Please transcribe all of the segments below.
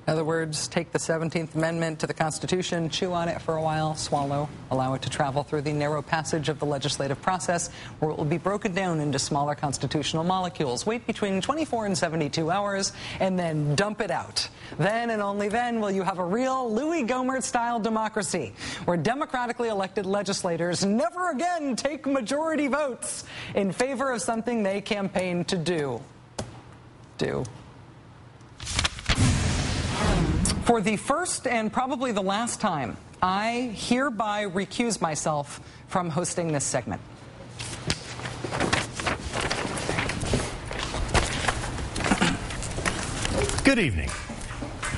In other words, take the 17th Amendment to the Constitution, chew on it for a while, swallow, allow it to travel through the narrow passage of the legislative process, where it will be broken down into smaller constitutional molecules. Wait between 24 and 72 hours, and then dump it out. Then and only then will you have a real Louis Gohmert-style democracy, where democratically elected legislators never again take majority votes in favor of something they campaigned to do. For the first and probably the last time, I hereby recuse myself from hosting this segment. Good evening.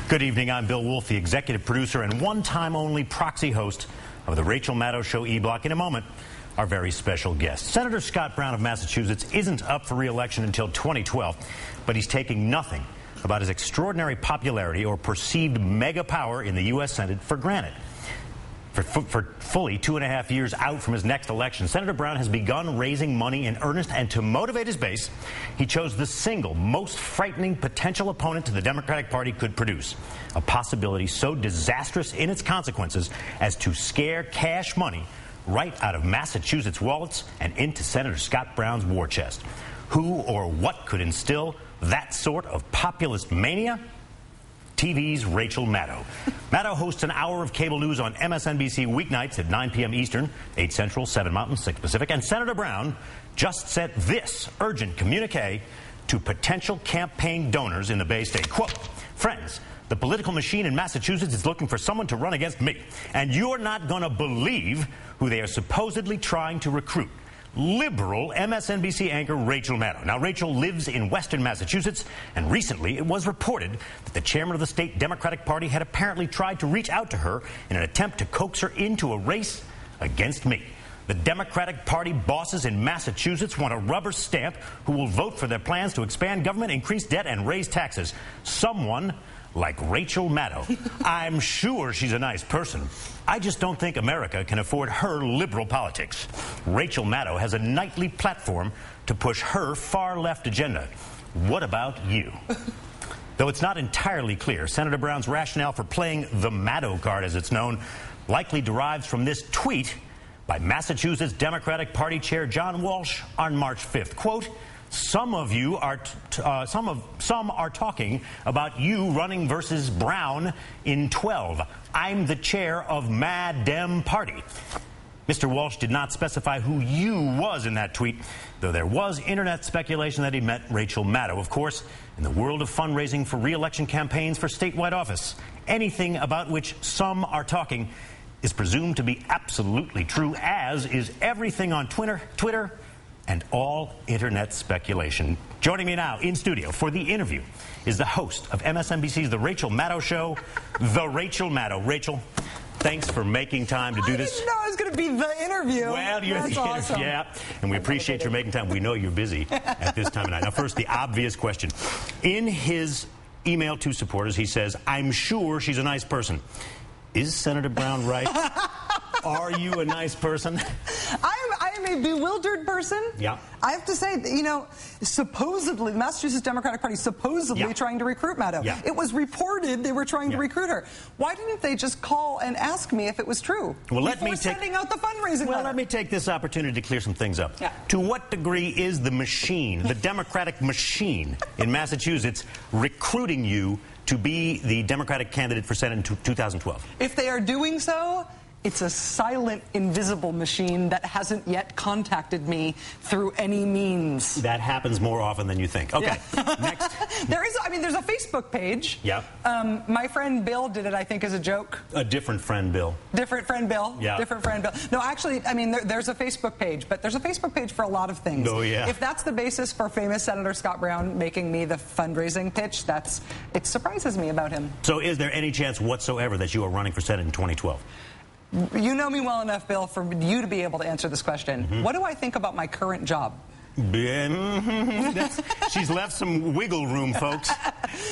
Good evening. I'm Bill Wolf, the executive producer and one-time only proxy host of the Rachel Maddow Show E-Block. In a moment, our very special guest. Senator Scott Brown of Massachusetts isn't up for re-election until 2012, but he's taking nothing about his extraordinary popularity or perceived mega power in the U.S. Senate for granted. For fully 2.5 years out from his next election, Senator Brown has begun raising money in earnest, and to motivate his base, he chose the single most frightening potential opponent to the Democratic Party could produce, a possibility so disastrous in its consequences as to scare cash money right out of Massachusetts wallets and into Senator Scott Brown's war chest. Who or what could instill that sort of populist mania? TV's Rachel Maddow. Maddow hosts an hour of cable news on MSNBC weeknights at 9 p.m. Eastern, 8 Central, 7 Mountain, 6 Pacific. And Senator Brown just sent this urgent communique to potential campaign donors in the Bay State. Quote, "Friends, the political machine in Massachusetts is looking for someone to run against me, and you're not going to believe who they are supposedly trying to recruit. Liberal MSNBC anchor Rachel Maddow." Now, Rachel lives in Western Massachusetts, and recently it was reported that the chairman of the state Democratic Party had apparently tried to reach out to her in an attempt to coax her into a race against me. The Democratic Party bosses in Massachusetts want a rubber stamp who will vote for their plans to expand government, increase debt, and raise taxes. Someone like Rachel Maddow. I'm sure she's a nice person. I just don't think America can afford her liberal politics. Rachel Maddow has a nightly platform to push her far-left agenda. What about you? Though it's not entirely clear, Senator Brown's rationale for playing the Maddow card, as it's known, likely derives from this tweet by Massachusetts Democratic Party Chair John Walsh on March 5th. Quote, some are talking about you running versus Brown in 12. I'm the chair of Mad Dem Party. Mr. Walsh did not specify who you was in that tweet, though there was internet speculation that he meant Rachel Maddow. Of course, in the world of fundraising for re-election campaigns for statewide office, anything about which some are talking is presumed to be absolutely true, as is everything on Twitter, and all internet speculation. Joining me now in studio for the interview is the host of MSNBC's The Rachel Maddow Show, The Rachel Maddow. Rachel, thanks for making time to do this. I didn't know it was going to be the interview. Well, you're That's the awesome. interview, yeah. And we appreciate your making time. We know you're busy at this time of night. Now, first, the obvious question. In his email to supporters, he says, I'm sure she's a nice person. Is Senator Brown right? Are you a nice person? I am a bewildered person. Yeah. I have to say, you know, supposedly, the Massachusetts Democratic Party supposedly trying to recruit Maddow. Yeah. It was reported they were trying to recruit her. Why didn't they just call and ask me if it was true? Well, before sending out the fundraising letter? Let me take this opportunity to clear some things up. Yeah. To what degree is the machine, the Democratic machine in Massachusetts, recruiting you to be the Democratic candidate for Senate in 2012? If they are doing so, it's a silent, invisible machine that hasn't yet contacted me through any means. That happens more often than you think. Okay, yeah. Next. There's a Facebook page. Yeah. My friend Bill did it, I think, as a joke. A different friend Bill. Different friend Bill. Yeah. Different friend Bill. No, actually, I mean, there's a Facebook page, but there's a Facebook page for a lot of things. Oh, yeah. If that's the basis for famous Senator Scott Brown making me the fundraising pitch, it surprises me about him. So is there any chance whatsoever that you are running for Senate in 2012? You know me well enough, Bill, for you to be able to answer this question. Mm-hmm. What do I think about my current job? She's left some wiggle room, folks.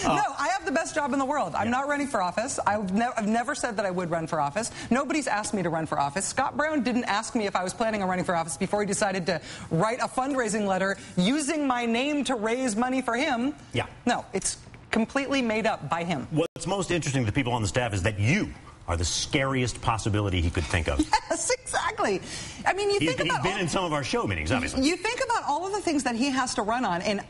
No, I have the best job in the world. I'm not running for office. I've never said that I would run for office. Nobody's asked me to run for office. Scott Brown didn't ask me if I was planning on running for office before he decided to write a fundraising letter using my name to raise money for him. Yeah. No, it's completely made up by him. What's most interesting to the people on the staff is that you are the scariest possibility he could think of. Yes, exactly. I mean, he's been in some of our show meetings, obviously. You think about all of the things that he has to run on, and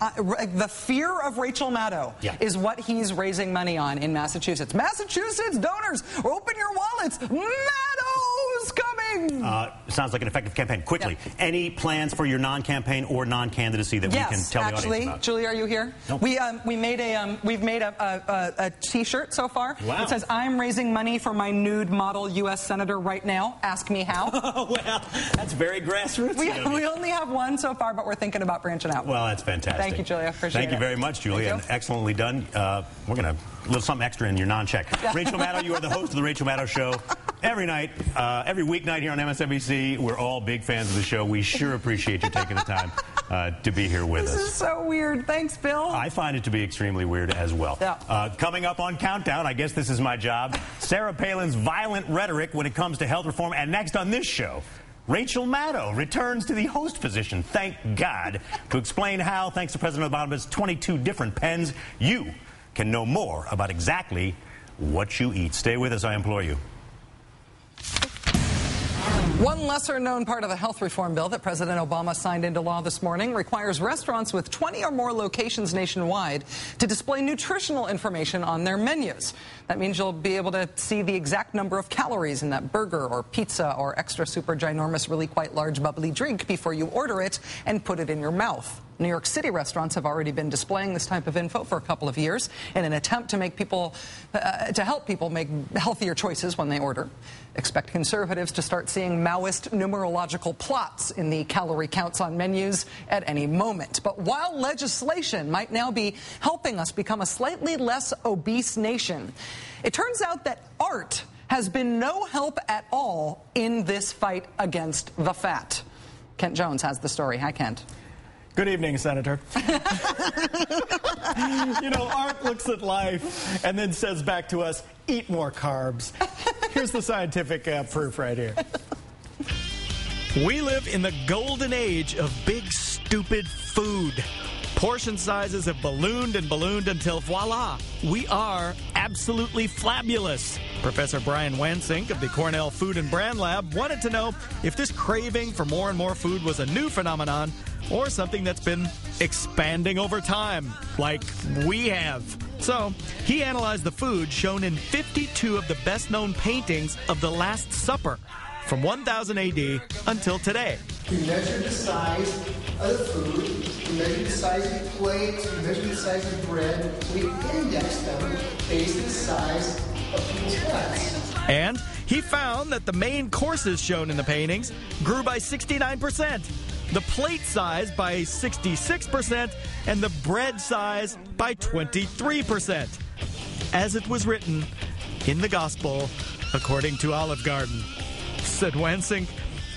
the fear of Rachel Maddow is what he's raising money on in Massachusetts. Massachusetts donors, open your wallets. Maddow's coming. Sounds like an effective campaign. Quickly, any plans for your non-campaign or non-candidacy that we can tell the audience about? Julie, are you here? Nope. We've made a T-shirt so far. Wow. It says, "I'm raising money for my nude model U.S. Senator right now. Ask me how." Well, that's very grassroots. We only have one so far, but we're thinking about branching out. Well, that's fantastic. Thank you, Julia. Appreciate it. Thank you very much, Julia, and excellently done. We're going to a little something extra in your non-check. Rachel Maddow, you are the host of the Rachel Maddow Show. Every night, every weeknight here on MSNBC, we're all big fans of the show. We sure appreciate you taking the time to be here with us. This is so weird. Thanks, Bill. I find it to be extremely weird as well. Yeah. Coming up on Countdown, I guess this is my job, Sarah Palin's violent rhetoric when it comes to health reform. And next on this show, Rachel Maddow returns to the host position, thank God, to explain how, thanks to President Obama's 22 different pens, you can know more about exactly what you eat. Stay with us, I implore you. One lesser-known part of the health reform bill that President Obama signed into law this morning requires restaurants with 20 or more locations nationwide to display nutritional information on their menus. That means you'll be able to see the exact number of calories in that burger or pizza or extra super ginormous, really quite large bubbly drink before you order it and put it in your mouth. New York City restaurants have already been displaying this type of info for a couple of years in an attempt to make to help people make healthier choices when they order. Expect conservatives to start seeing Maoist numerological plots in the calorie counts on menus at any moment. But while legislation might now be helping us become a slightly less obese nation, it turns out that art has been no help at all in this fight against the fat. Kent Jones has the story. Hi, Kent. Good evening, Senator. You know, art looks at life and then says back to us, eat more carbs. Here's the scientific proof right here. We live in the golden age of big, stupid food. Portion sizes have ballooned and ballooned until, voila, we are absolutely flabulous. Professor Brian Wansink of the Cornell Food and Brand Lab wanted to know if this craving for more and more food was a new phenomenon or something that's been expanding over time, like we have. So, he analyzed the food shown in 52 of the best-known paintings of the Last Supper from 1000 AD until today. We measure the size of the food, we measure the size of plates, we measure the size of bread, we index them based on the size of people's heads. And he found that the main courses shown in the paintings grew by 69%, the plate size by 66%, and the bread size by 23%. As it was written in the Gospel according to Olive Garden. Said Wansink,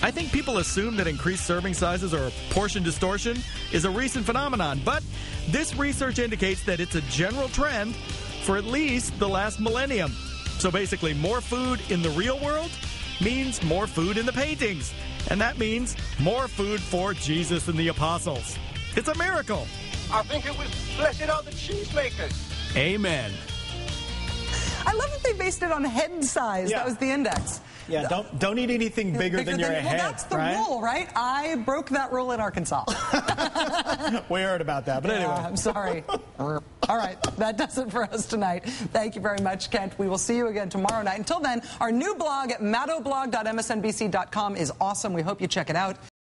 I think people assume that increased serving sizes or portion distortion is a recent phenomenon, but this research indicates that it's a general trend for at least the last millennium. So basically, more food in the real world means more food in the paintings. And that means more food for Jesus and the apostles. It's a miracle. I think it was blessed are the cheesemakers. Amen. I love that they based it on head size. Yeah. That was the index. Yeah, don't eat anything bigger than your head, that's the right? rule, right? I broke that rule in Arkansas. We heard about that, but anyway. I'm sorry. All right, that does it for us tonight. Thank you very much, Kent. We will see you again tomorrow night. Until then, our new blog at maddowblog.msnbc.com is awesome. We hope you check it out.